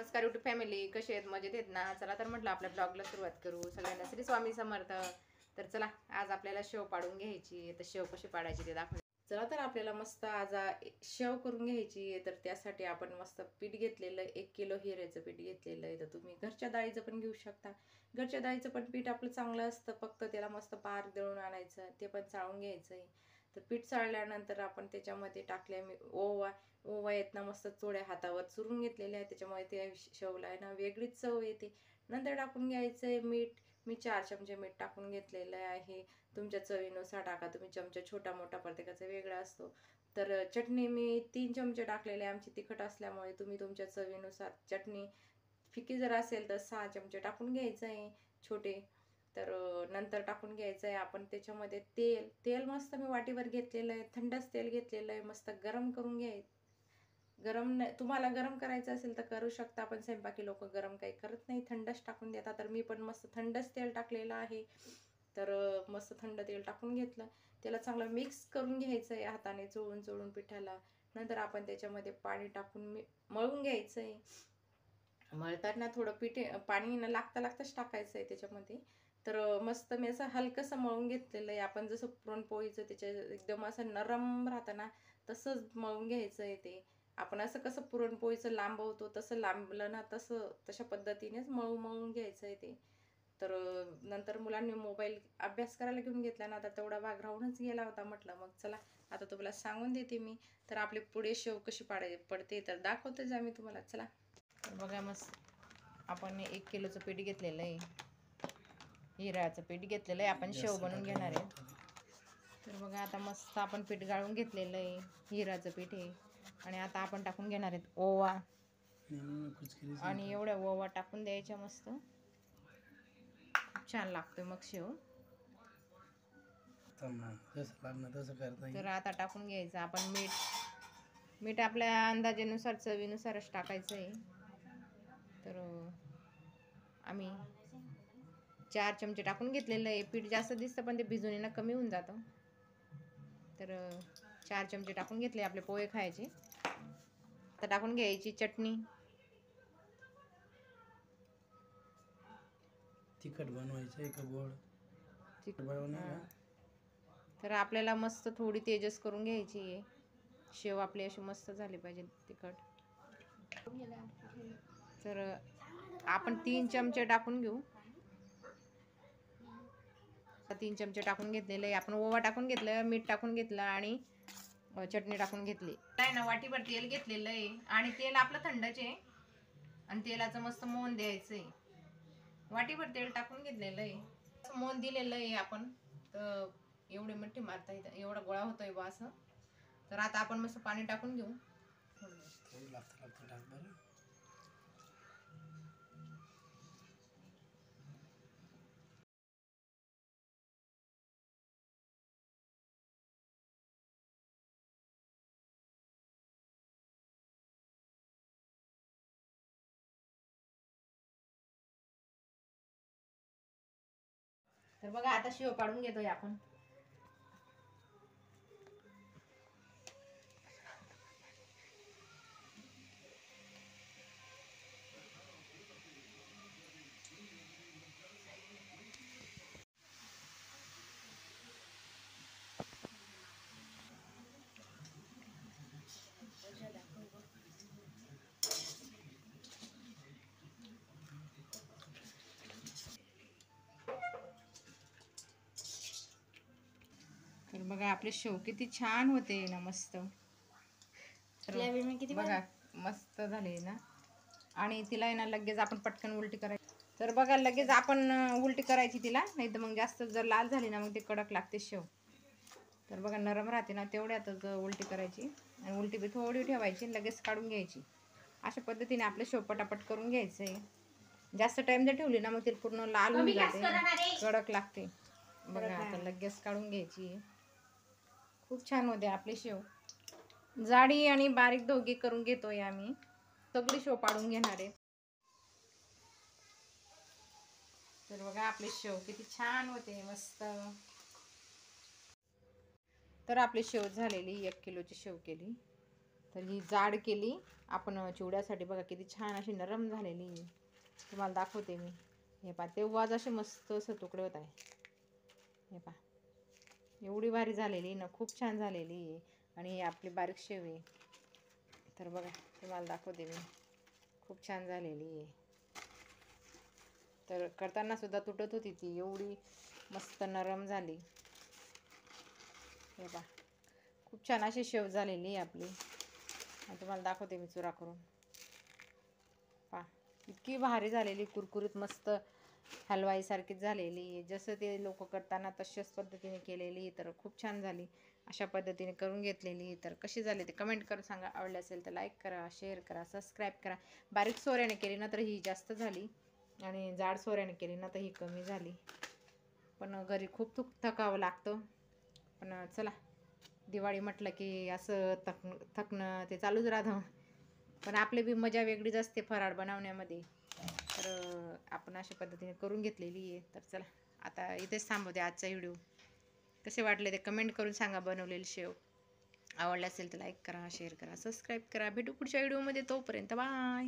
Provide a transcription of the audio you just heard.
नमस्कार YouTube family, कसे आहेत? मजेत आहेत ना? चला तर म्हटलं आपल्या ब्लॉगला सुरुवात करू. सगळ्यांना श्री स्वामी समर्थ. तर चला, आज आपल्याला शेव पाडून घ्यायची. तर शेव कशी पाडायची ते दाखव. चला तर आपल्याला मस्त आज शेव करून घ्यायची. तर त्यासाठी आपण मस्त पीठ घेतलेलं, 1 किलो हिऱ्याचं पीठ घेतलेलं आहे. तर तुम्ही घरच्या डाळीचं पण घेऊ शकता. घरच्या डाळीचं पण पीठ आपलं चांगलं असतं, फक्त त्याला मस्त बारीक दळून आणायचं, ते पण चाळून घ्यायचं आहे. तर पीठ चाळल्यानंतर आपण त्याच्यामध्ये टाकल्या ओवा आहेत ना, मस्त चोळ्या हातावर चुरून घेतलेल्या आहेत, त्याच्यामुळे ते शेवला आहे ना वेगळीच चव येते. नंतर टाकून घ्यायचं आहे मीठ. मी 4 चमचे मीठ टाकून घेतलेलं आहे. तुमच्या चवीनुसार टाका, तुम्ही चमचा छोटा मोठा प्रत्येकाचा वेगळा असतो. तर चटणी मी 3 चमचे टाकलेले आहे, आमची तिखट असल्यामुळे. तुम्ही तुमच्या चवीनुसार चटणी फिकी जर असेल तर 6 चमचे टाकून घ्यायचं आहे छोटे. तर नंतर टाकून घ्यायचं आहे आपण त्याच्यामध्ये तेल मस्त मी वाटीवर घेतलेलं आहे, थंडच तेल घेतलेलं आहे. मस्त गरम करून गरम नाही, तुम्हाला गरम करायचं असेल तर करू शकता, पण स्वयंपाकी लोक गरम काही करत नाही, थंडच टाकून देतात. तर मी पण मस्त थंडच तेल टाकलेलं आहे. तर मस्त थंड तेल टाकून घेतलं. त्याला चांगलं मिक्स करून घ्यायचं आहे हाताने, चोळून पिठाला. नंतर आपण त्याच्यामध्ये पाणी टाकून मळून घ्यायचं आहे. मळताना थोडं पाणी न लागताच टाकायचं आहे त्याच्यामध्ये. तर मस्त मी असं हलकंसं मळून घेतलेलं आहे. आपण जसं पुरणपोळीचं त्याच्या एकदम असं नरम राहतं ना, तसंच मळून घ्यायचं आहे ते. आपण असं कसं पुरणपोळीचं लांबवतो तसं लांबलं ना, तशा पद्धतीनेच मळून घ्यायचं आहे ते. तर नंतर मुलांनी मोबाईल अभ्यास करायला घेऊन घेतला ना, आता तेवढा भाग राहूनच गेला होता. म्हटलं मग चला आता तुम्हाला सांगून देते मी. तर आपली पुढे शेव कशी पडते तर दाखवतेच आम्ही तुम्हाला. चला तर बघा, मस्त आपण 1 किलोचं पीठ घेतलेलं आहे, हिऱ्याचं पीठ घेतलेलं आहे. आपण शेव बनवून घेणार आहे. तर बघा, आता मस्त आपण पीठ गाळून घेतलेलं आहे, हिऱ्याचं पीठ आहे. आणि आता आपण टाकून घेणार आहेत ओवा. आणि एवढ्या ओवा टाकून द्यायच्या, मस्त खूप छान लागतोय मग शेव. तर आता टाकून घ्यायचं आपण मीठ आपल्या अंदाजानुसार, चवीनुसारच टाकायचं आहे. तर आम्ही 4 चमचे टाकून घेतलेलं आहे. पीठ जास्त दिसतं पण ते भिजून ना कमी होऊन जातं. तर 4 चमचे टाकून घेतले आपले पोहे खायचे. आता टाकून घ्यायची चटणी. तिखट बनवायचं आहे का गोड? तिखट बनवणार. तर आपल्याला मस्त थोडी तेजस करून घ्यायची आहे. शेव आपली अशी मस्त झाली पाहिजे तिखट. तर आपण 3 चमचे टाकून घेऊ. 3 चमचे टाकून घेतलेले. आपण ओवा टाकून घेतलं, मीठ टाकून घेतलं आणि चटणी टाकून घेतली. काय ना, वाटीभर तेल घेतलेलं आहे आणि तेल आपलं थंडच आहे. आणि तेलाचं मस्त मोहन द्यायचं आहे. वाटीभर तेल टाकून घेतलेलं आहे, मोहन दिलेलं आहे आपण. तर एवढी मिठी मारता येतं, एवढा गोळा होतोय बा असं. तर आता आपण मस्त पाणी टाकून घेऊ. तर बघा, आता शेव पाडून घेतोय आपण. तर बघा, आपले शेव किती छान होते ना, मस्त. बघा मस्त झाले ना. आणि तिला आहे ना लगेच आपण पटकन उलटी करायची. तर बघा, लगेच आपण उलटी करायची तिला, नाही तर मग जास्त जर लाल झाली ना मग ते कडक लागते शेव. तर बघा, नरम राहते ना तेवढ्यातच उलटी करायची. आणि उलटी बी थोडी ठेवायची, लगेच काढून घ्यायची. अशा पद्धतीने आपलं शेव पटापट करून घ्यायचं आहे. जास्त टाइम जर ठेवली ना मग ते पूर्ण लाल होऊन जाते, कडक लागते. बघा, आता लगेच काढून घ्यायची. खूप छान होते आपले शेव. जाडी आणि बारीक दोघी करून घेतोय आम्ही. सगळी शेव पाडून घेणार आहे. तर बघा, आपले शेव किती छान होते, मस्त. तर आपली शेव झालेली, 1 किलोची शेव केली. तर ही जाड केली आपण चिवड्यासाठी. बघा किती छान अशी नरम झालेली. तुम्हाला दाखवते मी. हे पहा तेव्हाच असे मस्त असं तुकडे होत आहे. हे पहा एवढी भारी झालेली ना, खूप छान झालेली. आणि ही आपली बारीक शेव आहे. तर बघा तुम्हाला दाखवते मी, खूप छान झालेली आहे. तर करताना सुद्धा तुटत होती ती, एवढी मस्त नरम झाली. हे पहा खूप छान अशी शेव झालेली आहे आपली. आणि तुम्हाला दाखवते मी चुरा करून. पहा इतकी भारी झालेली, कुरकुरीत मस्त हलवाईसारखीच झालेली. जसं ते लोक करताना तशाच पद्धतीने केलेली. तर खूप छान झाली. अशा पद्धतीने करून घेतलेली. तर कशी झाली ते कमेंट करून सांगा. आवडले असेल तर लाईक करा, शेअर करा, सबस्क्राईब करा. बारीक सोऱ्याने केली ना तर ही जास्त झाली आणि जाड सोऱ्याने केली ना तर ही कमी झाली. पण घरी खूप थकावं लागतं. पण चला, दिवाळी म्हटलं की असं थकणं ते चालूच राहतं. पण आपली बी मजा वेगळीच असते फराळ बनवण्यामध्ये. तर आपण अशा पद्धतीने करून घेतलेली आहे. तर चला आता इथेच थांबवते आजचा व्हिडिओ. कसे वाटले ते कमेंट करून सांगा. बनवलेली शेव आवडले असेल तर लाईक करा, शेअर करा, सबस्क्राईब करा. भेटू पुढच्या व्हिडिओमध्ये. तोपर्यंत बाय.